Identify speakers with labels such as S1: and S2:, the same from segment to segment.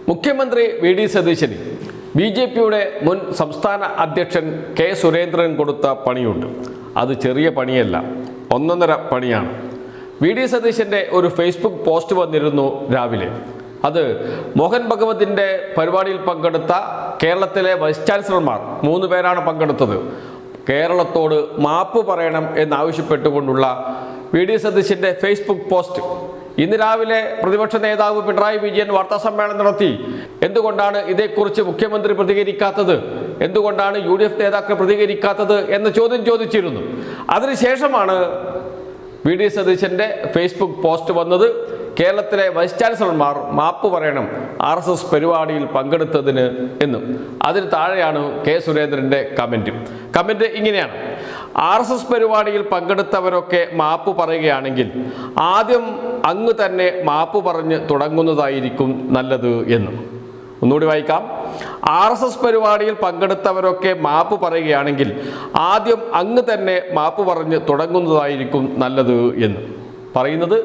S1: മുഖ്യമന്ത്രി V D സതീശന് ബി.ജെ.പിയുടെ മുൻ സംസ്ഥാന അധ്യക്ഷൻ കെ സുരേന്ദ്രൻ കൊടുത്ത പണിയുണ്ട്. അത് ചെറിയ പണിയല്ല, ഒന്നൊന്നര പണിയാണ്. വി ഡി സതീശൻ്റെ ഒരു ഫേസ്ബുക്ക് പോസ്റ്റ് വന്നിരുന്നു രാവിലെ. അത് മോഹൻ ഭഗവതിൻ്റെ പരിപാടിയിൽ പങ്കെടുത്ത കേരളത്തിലെ വൈസ് ചാൻസലർമാർ 3 പേരാണ് പങ്കെടുത്തത്. കേരളത്തോട് മാപ്പ് പറയണം എന്നാവശ്യപ്പെട്ടുകൊണ്ടുള്ള വി ഡി സതീശൻ്റെ ഫേസ്ബുക്ക് പോസ്റ്റ്. ഇന്ന് രാവിലെ പ്രതിപക്ഷ നേതാവ് പിണറായി വിജയൻ വാർത്താസമ്മേളനം നടത്തി. എന്തുകൊണ്ടാണ് ഇതേക്കുറിച്ച് മുഖ്യമന്ത്രി പ്രതികരിക്കാത്തത്, എന്തുകൊണ്ടാണ് UDF നേതാക്കൾ പ്രതികരിക്കാത്തത് എന്ന ചോദ്യം ചോദിച്ചിരുന്നു. അതിനുശേഷമാണ് വി ഡി സതീശൻ്റെ ഫേസ്ബുക്ക് പോസ്റ്റ് വന്നത്. കേരളത്തിലെ വൈസ് ചാൻസലർമാർ മാപ്പ് പറയണം RSS പരിപാടിയിൽ പങ്കെടുത്തതിന് എന്നും. അതിന് താഴെയാണ് കെ സുരേന്ദ്രൻ്റെ കമൻറ്റ് ഇങ്ങനെയാണ്: RSS പരിപാടിയിൽ പങ്കെടുത്തവരൊക്കെ മാപ്പ് പറയുകയാണെങ്കിൽ ആദ്യം അങ്ങ് തന്നെ മാപ്പ് പറഞ്ഞ് തുടങ്ങുന്നതായിരിക്കും നല്ലത് എന്നും. ഒന്നുകൂടി വായിക്കാം. RSS പരിപാടിയിൽ പങ്കെടുത്തവരൊക്കെ മാപ്പ് പറയുകയാണെങ്കിൽ ആദ്യം അങ്ങ് തന്നെ മാപ്പ് പറഞ്ഞ് തുടങ്ങുന്നതായിരിക്കും നല്ലത് എന്ന് പറയുന്നത്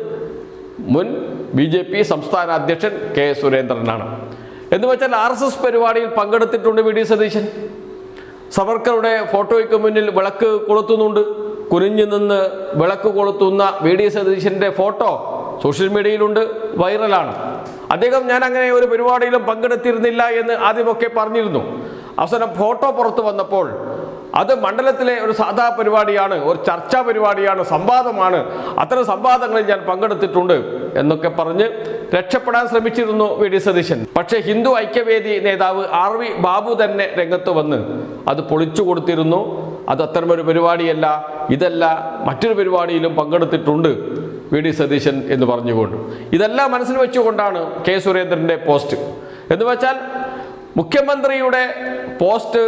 S1: മുൻ ബി.ജെ.പി സംസ്ഥാന അധ്യക്ഷൻ കെ സുരേന്ദ്രനാണ്. എന്ന് വെച്ചാൽ RSS പരിപാടിയിൽ പങ്കെടുത്തിട്ടുണ്ട് വി ഡി സതീശൻ. സവർക്കറുടെ ഫോട്ടോയ്ക്ക് മുന്നിൽ വിളക്ക് കൊളുത്തുന്നുണ്ട്. കുനിഞ്ഞു നിന്ന് വിളക്ക് കൊളുത്തുന്ന വി ഡി സതീശൻ്റെ ഫോട്ടോ സോഷ്യൽ മീഡിയയിലുണ്ട്, വൈറലാണ്. അദ്ദേഹം ഞാൻ അങ്ങനെ ഒരു പരിപാടിയിലും പങ്കെടുത്തിരുന്നില്ല എന്ന് ആദ്യമൊക്കെ പറഞ്ഞിരുന്നു. അവസാനം ഫോട്ടോ പുറത്തു വന്നപ്പോൾ അത് മണ്ഡലത്തിലെ ഒരു സാധാ പരിപാടിയാണ്, ഒരു ചർച്ചാ പരിപാടിയാണ്, സംവാദമാണ്, അത്തരം സംവാദങ്ങളിൽ ഞാൻ പങ്കെടുത്തിട്ടുണ്ട് എന്നൊക്കെ പറഞ്ഞ് രക്ഷപ്പെടാൻ ശ്രമിച്ചിരുന്നു വി ഡി സതീശൻ. പക്ഷേ ഹിന്ദു ഐക്യവേദി നേതാവ് RV ബാബു തന്നെ രംഗത്ത് വന്ന് അത് പൊളിച്ചു കൊടുത്തിരുന്നു. അത് അത്തരമൊരു പരിപാടിയല്ല, ഇതല്ല, മറ്റൊരു പരിപാടിയിലും പങ്കെടുത്തിട്ടുണ്ട് വി ഡി സതീശൻ എന്ന് പറഞ്ഞുകൊണ്ട്. ഇതെല്ലാം മനസ്സിൽ വെച്ചുകൊണ്ടാണ് കെ സുരേന്ദ്രൻ്റെ പോസ്റ്റ്. എന്ന് വെച്ചാൽ മുഖ്യമന്ത്രിയുടെ പോസ്റ്റ്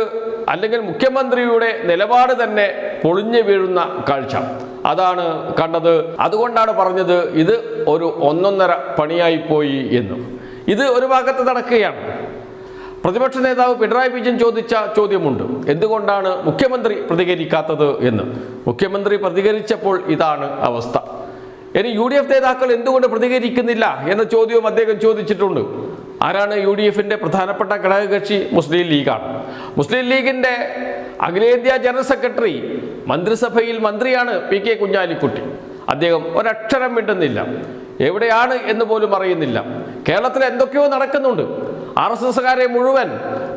S1: അല്ലെങ്കിൽ മുഖ്യമന്ത്രിയുടെ നിലപാട് തന്നെ പൊളിഞ്ഞു വീഴുന്ന കാഴ്ച അതാണ് കണ്ടത്. അതുകൊണ്ടാണ് പറഞ്ഞത് ഇത് ഒരു ഒന്നൊന്നര പണിയായിപ്പോയി എന്നും. ഇത് ഒരു ഭാഗത്ത് നടക്കുകയാണ്. പ്രതിപക്ഷ നേതാവ് പിണറായി വിജയൻ ചോദിച്ച ചോദ്യമുണ്ട്: എന്തുകൊണ്ടാണ് മുഖ്യമന്ത്രി പ്രതികരിക്കാത്തത് എന്ന്. മുഖ്യമന്ത്രി പ്രതികരിച്ചപ്പോൾ ഇതാണ് അവസ്ഥ. ഇനി UDF നേതാക്കൾ എന്തുകൊണ്ട് പ്രതികരിക്കുന്നില്ല എന്ന ചോദ്യവും അദ്ദേഹം ചോദിച്ചിട്ടുണ്ട്. ആരാണ് UDFൻ്റെ പ്രധാനപ്പെട്ട ഘടകകക്ഷി? മുസ്ലിം ലീഗാണ്. മുസ്ലിം ലീഗിൻ്റെ അഖിലേന്ത്യാ ജനറൽ സെക്രട്ടറി, മന്ത്രിസഭയിൽ മന്ത്രിയാണ് PK കുഞ്ഞാലിക്കുട്ടി. അദ്ദേഹം ഒരക്ഷരം മിണ്ടുന്നില്ല, എവിടെയാണ് എന്ന് പോലും അറിയുന്നില്ല. കേരളത്തിൽ എന്തൊക്കെയോ നടക്കുന്നുണ്ട്. RSSകാരെ മുഴുവൻ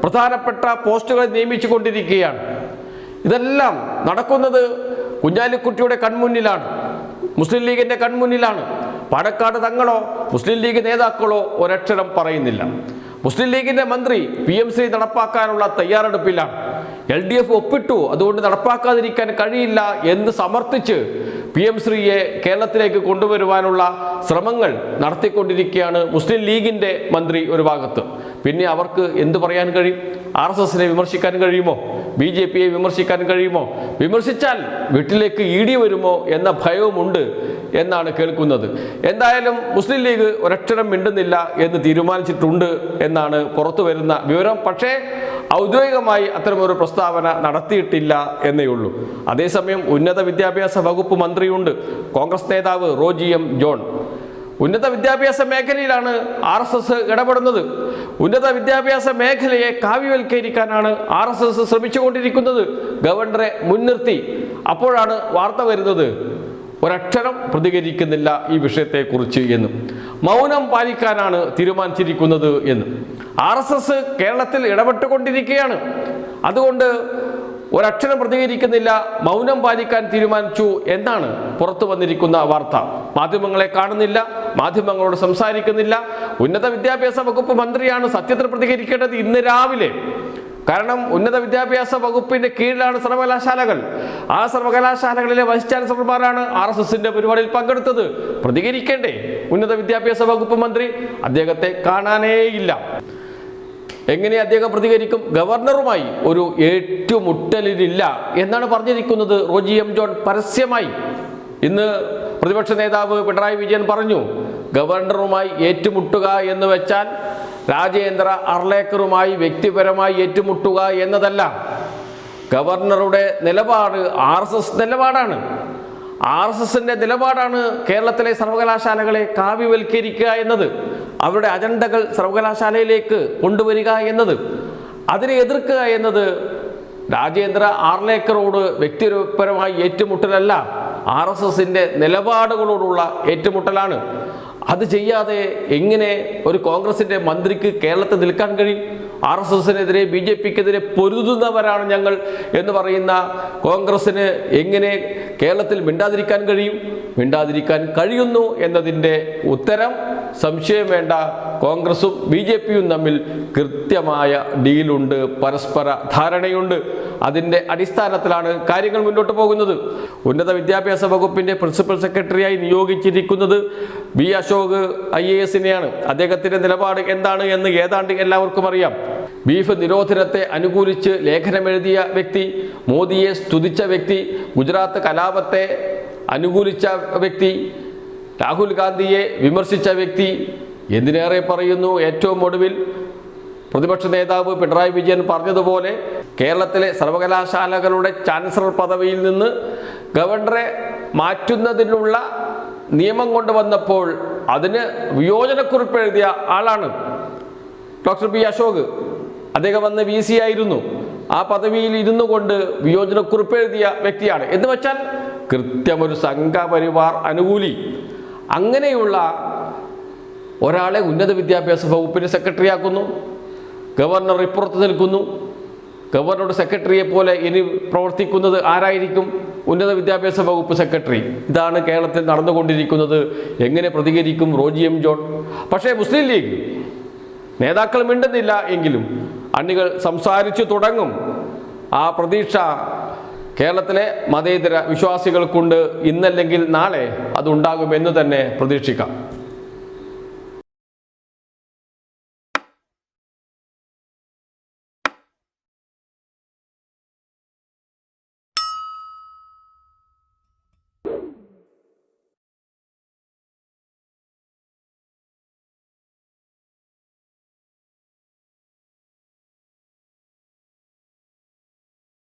S1: പ്രധാനപ്പെട്ട പോസ്റ്റുകൾ നിയമിച്ചു കൊണ്ടിരിക്കുകയാണ്. ഇതെല്ലാം നടക്കുന്നത് കുഞ്ഞാലിക്കുട്ടിയുടെ കൺമുന്നിലാണ്, മുസ്ലിം ലീഗിൻ്റെ കൺമുന്നിലാണ്. പാണക്കാട് തങ്ങളോ മുസ്ലിം ലീഗ് നേതാക്കളോ ഒരക്ഷരം പറയുന്നില്ല. മുസ്ലിം ലീഗിൻ്റെ മന്ത്രി PMC നടപ്പാക്കാനുള്ള തയ്യാറെടുപ്പിലാണ്. LDF ഒപ്പിട്ടു, അതുകൊണ്ട് നടപ്പാക്കാതിരിക്കാൻ കഴിയില്ല എന്ന് സമർത്ഥിച്ച് PMCയെ കേരളത്തിലേക്ക് കൊണ്ടുവരുവാനുള്ള ശ്രമങ്ങൾ നടത്തിക്കൊണ്ടിരിക്കുകയാണ് മുസ്ലിം ലീഗിൻ്റെ മന്ത്രി ഒരു ഭാഗത്ത്. പിന്നെ അവർക്ക് എന്തു പറയാൻ കഴിയും? RSSനെ വിമർശിക്കാൻ കഴിയുമോ? BJPയെ വിമർശിക്കാൻ കഴിയുമോ? വിമർശിച്ചാൽ വീട്ടിലേക്ക് ED വരുമോ എന്ന ഭയവുമുണ്ട് എന്നാണ് കേൾക്കുന്നത്. എന്തായാലും മുസ്ലിം ലീഗ് ഒരക്ഷരം മിണ്ടുന്നില്ല എന്ന് തീരുമാനിച്ചിട്ടുണ്ട് എന്നാണ് പുറത്തു വരുന്ന വിവരം. പക്ഷേ ഔദ്യോഗികമായി അത്തരമൊരു പ്രസ്താവന നടത്തിയിട്ടില്ല എന്നേ ഉള്ളൂ. അതേസമയം ഉന്നത വിദ്യാഭ്യാസ വകുപ്പ് മന്ത്രിയുണ്ട്, കോൺഗ്രസ് നേതാവ് റോജി M. ജോൺ. ഉന്നത വിദ്യാഭ്യാസ മേഖലയിലാണ് RSS ഇടപെടുന്നത്. ഉന്നത വിദ്യാഭ്യാസ മേഖലയെ കാവ്യവൽക്കരിക്കാനാണ് RSS ശ്രമിച്ചുകൊണ്ടിരിക്കുന്നത്, ഗവർണറെ മുൻനിർത്തി. അപ്പോഴാണ് വാർത്ത വരുന്നത് ഒരക്ഷരം പ്രതികരിക്കുന്നില്ല ഈ വിഷയത്തെക്കുറിച്ച് എന്നും, മൗനം പാലിക്കാനാണ് തീരുമാനിച്ചിരിക്കുന്നത് എന്നും. RSS കേരളത്തിൽ ഇടപെട്ടുകൊണ്ടിരിക്കുകയാണ്, അതുകൊണ്ട് ഒരക്ഷരം പ്രതികരിക്കുന്നില്ല, മൗനം പാലിക്കാൻ തീരുമാനിച്ചു എന്നാണ് പുറത്തു വന്നിരിക്കുന്ന വാർത്ത. മാധ്യമങ്ങളെ കാണുന്നില്ല, മാധ്യമങ്ങളോട് സംസാരിക്കുന്നില്ല. ഉന്നത വിദ്യാഭ്യാസ വകുപ്പ് മന്ത്രിയാണ് സത്യത്തിൽ പ്രതികരിക്കേണ്ടത് ഇന്ന് രാവിലെ. കാരണം ഉന്നത വിദ്യാഭ്യാസ വകുപ്പിന്റെ കീഴിലാണ് സർവകലാശാലകൾ. ആ സർവകലാശാലകളിലെ വൈസ് ചാൻസലർമാരാണ് RSSന്റെ പരിപാടിയിൽ പങ്കെടുത്തത്. പ്രതികരിക്കേണ്ടേ ഉന്നത വിദ്യാഭ്യാസ വകുപ്പ് മന്ത്രി? അദ്ദേഹത്തെ കാണാനേയില്ല. എങ്ങനെ അദ്ദേഹം പ്രതികരിക്കും? ഗവർണറുമായി ഒരു ഏറ്റുമുട്ടലിനില്ല എന്നാണ് പറഞ്ഞിരിക്കുന്നത് റോജി M. ജോൺ പരസ്യമായി. ഇന്ന് പ്രതിപക്ഷ നേതാവ് പിണറായി വിജയൻ പറഞ്ഞു, ഗവർണറുമായി ഏറ്റുമുട്ടുക എന്ന് വെച്ചാൽ രാജേന്ദ്ര അർലേക്കറുമായി വ്യക്തിപരമായി ഏറ്റുമുട്ടുക എന്നതല്ല. ഗവർണറുടെ നിലപാട് RSS നിലപാടാണ്. RSSന്റെ നിലപാടാണ് കേരളത്തിലെ സർവകലാശാലകളെ കാവ്യവൽക്കരിക്കുക എന്നത്. അവരുടെ അജണ്ടകൾ സർവകലാശാലയിലേക്ക് കൊണ്ടുവരിക എന്നത്, അതിനെ എതിർക്കുക എന്നത് രാജേന്ദ്ര ആർലേക്കറോട് വ്യക്തിപരമായി ഏറ്റുമുട്ടലല്ല, RSSന്റെ നിലപാടുകളോടുള്ള ഏറ്റുമുട്ടലാണ്. അത് ചെയ്യാതെ എങ്ങനെ ഒരു കോൺഗ്രസിൻ്റെ മന്ത്രിക്ക് കേരളത്തിൽ നിൽക്കാൻ കഴിയും? RSSനെതിരെ BJPക്കെതിരെ പൊരുതുന്നവരാണ് ഞങ്ങൾ എന്ന് പറയുന്ന കോൺഗ്രസ്സിന് എങ്ങനെ കേരളത്തിൽ മിണ്ടാതിരിക്കാൻ കഴിയും? മിണ്ടാതിരിക്കാൻ കഴിയുന്നു എന്നതിൻ്റെ ഉത്തരം സംശയം വേണ്ട, കോൺഗ്രസും BJPയും തമ്മിൽ കൃത്യമായ ഡീലുണ്ട്, പരസ്പര ധാരണയുണ്ട്. അതിൻ്റെ അടിസ്ഥാനത്തിലാണ് കാര്യങ്ങൾ മുന്നോട്ട് പോകുന്നത്. ഉന്നത വിദ്യാഭ്യാസ വകുപ്പിൻ്റെ പ്രിൻസിപ്പൽ സെക്രട്ടറിയായി നിയോഗിച്ചിരിക്കുന്നത് B. അശോക് IASനെയാണ്. അദ്ദേഹത്തിൻ്റെ നിലപാട് എന്താണ് എന്ന് ഏതാണ്ട് എല്ലാവർക്കും അറിയാം. ബീഫ് നിരോധനത്തെ അനുകൂലിച്ച് ലേഖനമെഴുതിയ വ്യക്തി, മോദിയെ സ്തുതിച്ച വ്യക്തി, ഗുജറാത്ത് കലാപത്തെ അനുകൂലിച്ച വ്യക്തി, രാഹുൽ ഗാന്ധിയെ വിമർശിച്ച വ്യക്തി, എന്തിനേറെ പറയുന്നു, ഏറ്റവും ഒടുവിൽ പ്രതിപക്ഷ നേതാവ് പിണറായി വിജയൻ പറഞ്ഞതുപോലെ കേരളത്തിലെ സർവകലാശാലകളുടെ ചാൻസലർ പദവിയിൽ നിന്ന് ഗവർണറെ മാറ്റുന്നതിനുള്ള നിയമം കൊണ്ടുവന്നപ്പോൾ അതിന് വിയോജനക്കുറിപ്പ് എഴുതിയ ആളാണ് ഡോക്ടർ B. അശോക്. അദ്ദേഹം അന്ന് VC ആയിരുന്നു. ആ പദവിയിൽ ഇരുന്നു കൊണ്ട് വിയോജനക്കുറിപ്പ് എഴുതിയ വ്യക്തിയാണ്. എന്ന് വെച്ചാൽ കൃത്യമൊരു സംഘപരിവാർ അനുകൂലി. അങ്ങനെയുള്ള ഒരാളെ ഉന്നത വിദ്യാഭ്യാസ വകുപ്പിന് സെക്രട്ടറിയാക്കുന്നു. ഗവർണർ ഇപ്പുറത്ത് നിൽക്കുന്നു. ഗവർണറുടെ സെക്രട്ടറിയെ പോലെ ഇനി പ്രവർത്തിക്കുന്നത് ആരായിരിക്കും? ഉന്നത വിദ്യാഭ്യാസ വകുപ്പ് സെക്രട്ടറി. ഇതാണ് കേരളത്തിൽ നടന്നുകൊണ്ടിരിക്കുന്നത്. എങ്ങനെ പ്രതികരിക്കും റോജി M. ജോൺ? പക്ഷേ മുസ്ലിം ലീഗ് നേതാക്കൾ മിണ്ടുന്നില്ല എങ്കിലും അണികൾ സംസാരിച്ചു തുടങ്ങും. ആ പ്രതീക്ഷ കേരളത്തിലെ മതേതര വിശ്വാസികൾക്കുണ്ട്. ഇന്നല്ലെങ്കിൽ നാളെ അതുണ്ടാകുമെന്ന് തന്നെ പ്രതീക്ഷിക്കാം.